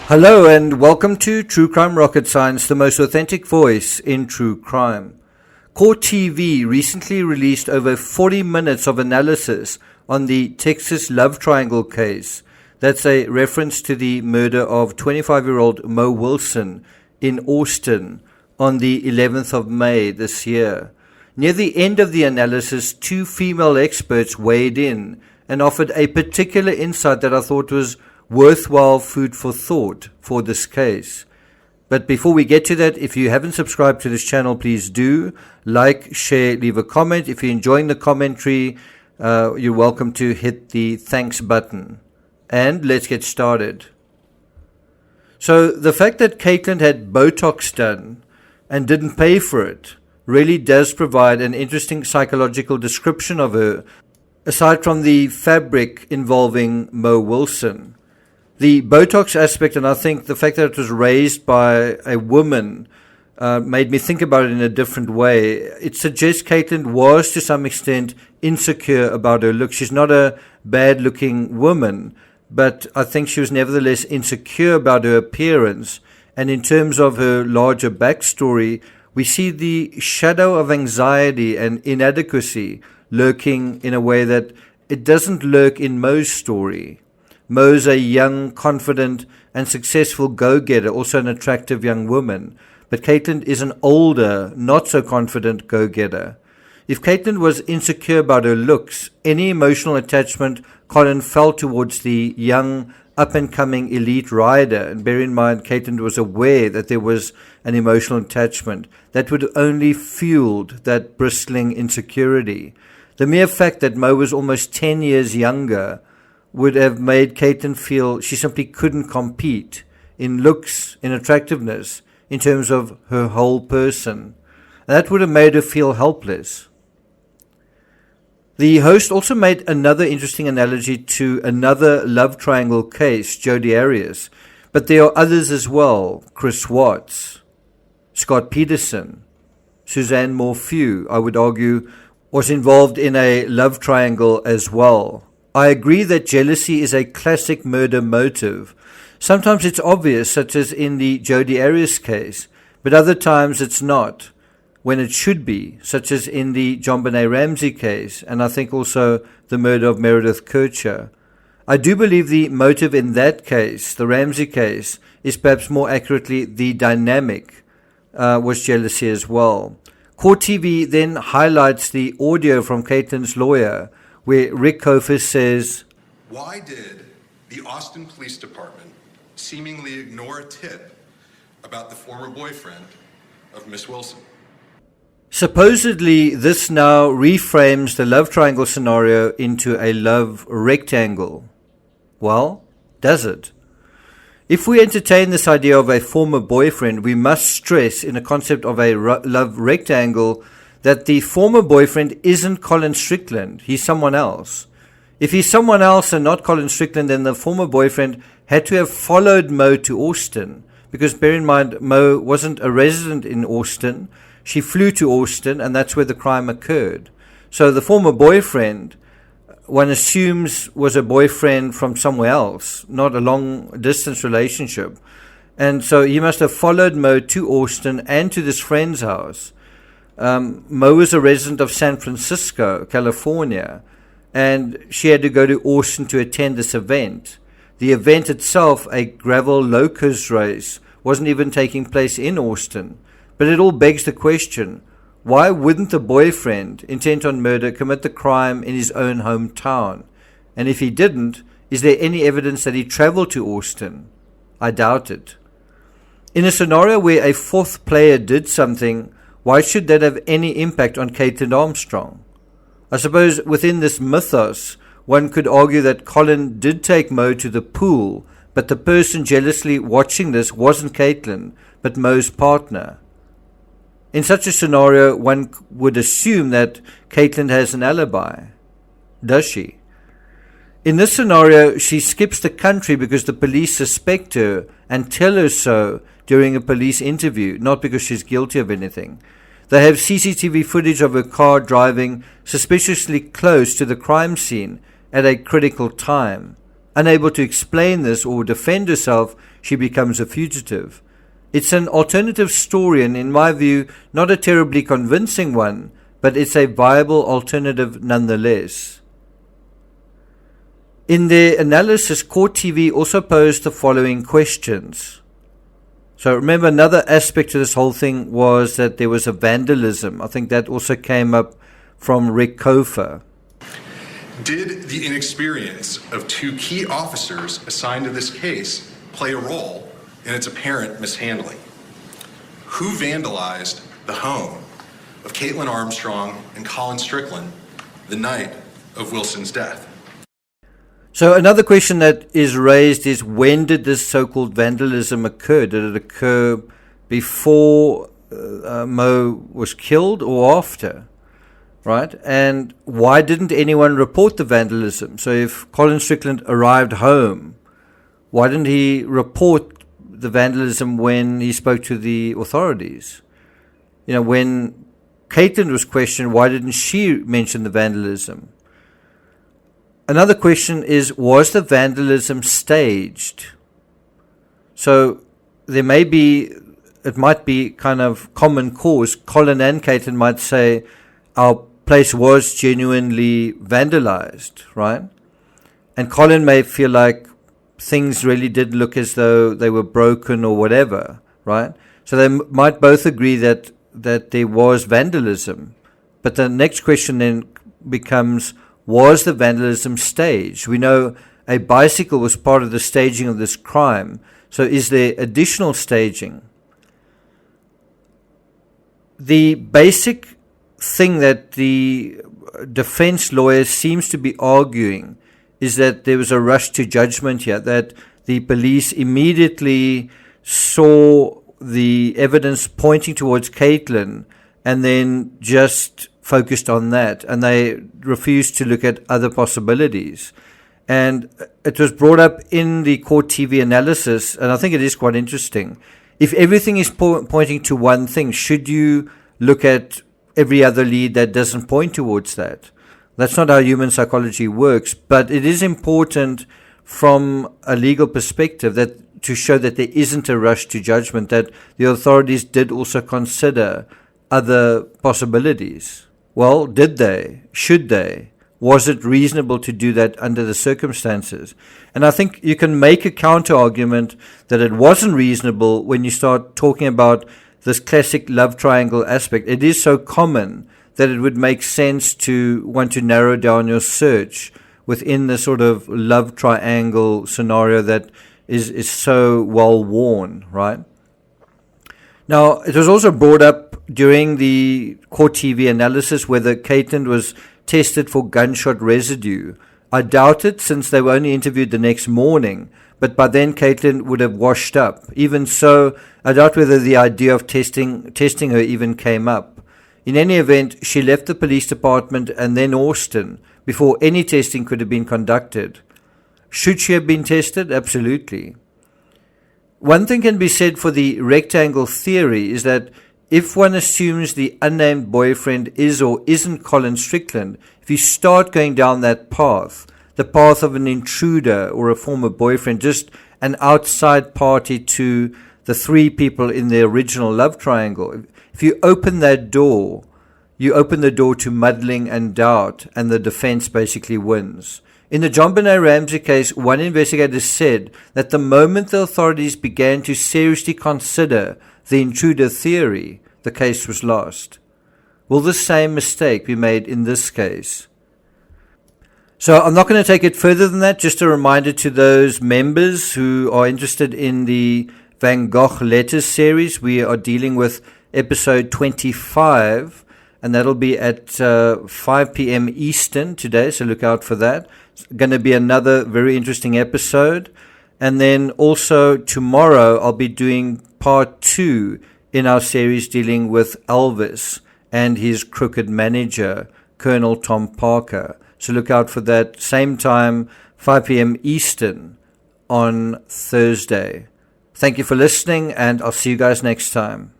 Hello and welcome to True Crime Rocket Science, the most authentic voice in true crime. Court TV recently released over 40 minutes of analysis on the Texas love triangle case. That's a reference to the murder of 25-year-old Mo Wilson in Austin on the 11th of May this year. Near the end of the analysis, two female experts weighed in and offered a particular insight that I thought was worthwhile food for thought for this case. But before we get to that, if you haven't subscribed to this channel, please do like, share, leave a comment. If you're enjoying the commentary, you're welcome to hit the thanks button. And let's get started. So the fact that Kaitlin had Botox done and didn't pay for it really does provide an interesting psychological description of her, aside from the fabric involving Mo Wilson. The Botox aspect, and I think the fact that it was raised by a woman, made me think about it in a different way. It suggests Kaitlin was to some extent insecure about her look. She's not a bad-looking woman, but I think she was nevertheless insecure about her appearance. And in terms of her larger backstory, we see the shadow of anxiety and inadequacy lurking in a way that it doesn't lurk in Mo's story. Mo's a young, confident, and successful go-getter, also an attractive young woman. But Kaitlin is an older, not-so-confident go-getter. If Kaitlin was insecure about her looks, any emotional attachment Colin felt towards the young, up-and-coming elite rider, and bear in mind Kaitlin was aware that there was an emotional attachment, that would only fueled that bristling insecurity. The mere fact that Mo was almost 10 years younger would have made Kaitlin feel she simply couldn't compete in looks, in attractiveness, in terms of her whole person. And that would have made her feel helpless. The host also made another interesting analogy to another love triangle case, Jodi Arias, but there are others as well. Chris Watts, Scott Peterson, Suzanne Morphew, I would argue, was involved in a love triangle as well. I agree that jealousy is a classic murder motive. Sometimes it's obvious, such as in the Jodi Arias case, but other times it's not, when it should be, such as in the JonBenet Ramsey case, and I think also the murder of Meredith Kercher. I do believe the motive in that case, the Ramsey case, is perhaps more accurately the dynamic was jealousy as well. Court TV then highlights the audio from Kaitlin's lawyer, where Rick Kofis says, "Why did the Austin Police Department seemingly ignore a tip about the former boyfriend of Miss Wilson?" Supposedly, this now reframes the love triangle scenario into a love rectangle. Well, does it? If we entertain this idea of a former boyfriend, we must stress in a concept of a love rectangle that the former boyfriend isn't Colin Strickland. He's someone else. If he's someone else and not Colin Strickland, then the former boyfriend had to have followed Mo to Austin. Because bear in mind, Mo wasn't a resident in Austin. She flew to Austin, and that's where the crime occurred. So the former boyfriend, one assumes, was a boyfriend from somewhere else, not a long-distance relationship. And so he must have followed Mo to Austin and to this friend's house. Mo was a resident of San Francisco, California, and she had to go to Austin to attend this event. The event itself, a gravel locust race, wasn't even taking place in Austin. But it all begs the question, why wouldn't the boyfriend, intent on murder, commit the crime in his own hometown? And if he didn't, is there any evidence that he traveled to Austin? I doubt it. In a scenario where a fourth player did something, why should that have any impact on Kaitlin Armstrong? I suppose within this mythos, one could argue that Colin did take Mo to the pool, but the person jealously watching this wasn't Kaitlin, but Mo's partner. In such a scenario, one would assume that Kaitlin has an alibi. Does she? In this scenario, she skips the country because the police suspect her and tell her so during a police interview, not because she's guilty of anything. They have CCTV footage of her car driving suspiciously close to the crime scene at a critical time. unable to explain this or defend herself, she becomes a fugitive. It's an alternative story, and in my view, not a terribly convincing one, but it's a viable alternative nonetheless. In their analysis, Court TV also posed the following questions. So remember, another aspect to this whole thing was that there was a vandalism. I think that also came up from Rick Kofa. Did the inexperience of two key officers assigned to this case play a role in its apparent mishandling? Who vandalized the home of Kaitlin Armstrong and Colin Strickland the night of Wilson's death? So another question that is raised is, when did this so-called vandalism occur? Did it occur before Mo was killed or after? Right? And why didn't anyone report the vandalism? So if Colin Strickland arrived home, why didn't he report the vandalism when he spoke to the authorities? You know, when Kaitlin was questioned, why didn't she mention the vandalism? Another question is, was the vandalism staged? So it might be kind of common cause. Colin and Kaitlin might say, our place was genuinely vandalized, right? And Colin may feel like things really did look as though they were broken or whatever, right? So they might both agree that there was vandalism. But the next question then becomes, was the vandalism staged? We know a bicycle was part of the staging of this crime. So is there additional staging? The basic thing that the defense lawyer seems to be arguing is that there was a rush to judgment here, that the police immediately saw the evidence pointing towards Kaitlin and then just focused on that, and they refused to look at other possibilities. And it was brought up in the Court TV analysis, and I think it is quite interesting. If everything is pointing to one thing, should you look at every other lead that doesn't point towards that? That's not how human psychology works, but it is important from a legal perspective that to show that there isn't a rush to judgment, that the authorities did also consider other possibilities. Well, did they? Should they? Was it reasonable to do that under the circumstances? And I think you can make a counter argument that it wasn't reasonable when you start talking about this classic love triangle aspect. It is so common that it would make sense to want to narrow down your search within the sort of love triangle scenario that is so well worn, right? Now, it was also brought up during the Court TV analysis whether Kaitlin was tested for gunshot residue. I doubt it, since they were only interviewed the next morning, but by then Kaitlin would have washed up. Even so, I doubt whether the idea of testing her even came up. In any event, she left the police department and then Austin before any testing could have been conducted. Should she have been tested? Absolutely. One thing can be said for the rectangle theory is that if one assumes the unnamed boyfriend is or isn't Colin Strickland, if you start going down that path, the path of an intruder or a former boyfriend, just an outside party to the three people in the original love triangle, if you open that door, you open the door to muddling and doubt, and the defense basically wins. In the John Benet Ramsey case, one investigator said that the moment the authorities began to seriously consider the intruder theory, the case was lost. Will the same mistake be made in this case? So I'm not going to take it further than that. Just a reminder to those members who are interested in the Van Gogh Letters series, we are dealing with episode 25, and that'll be at 5 p.m. Eastern today, so look out for that. It's going to be another very interesting episode. And then also tomorrow I'll be doing part 2 in our series dealing with Elvis and his crooked manager, Colonel Tom Parker. So look out for that, same time, 5 p.m. Eastern on Thursday. Thank you for listening, and I'll see you guys next time.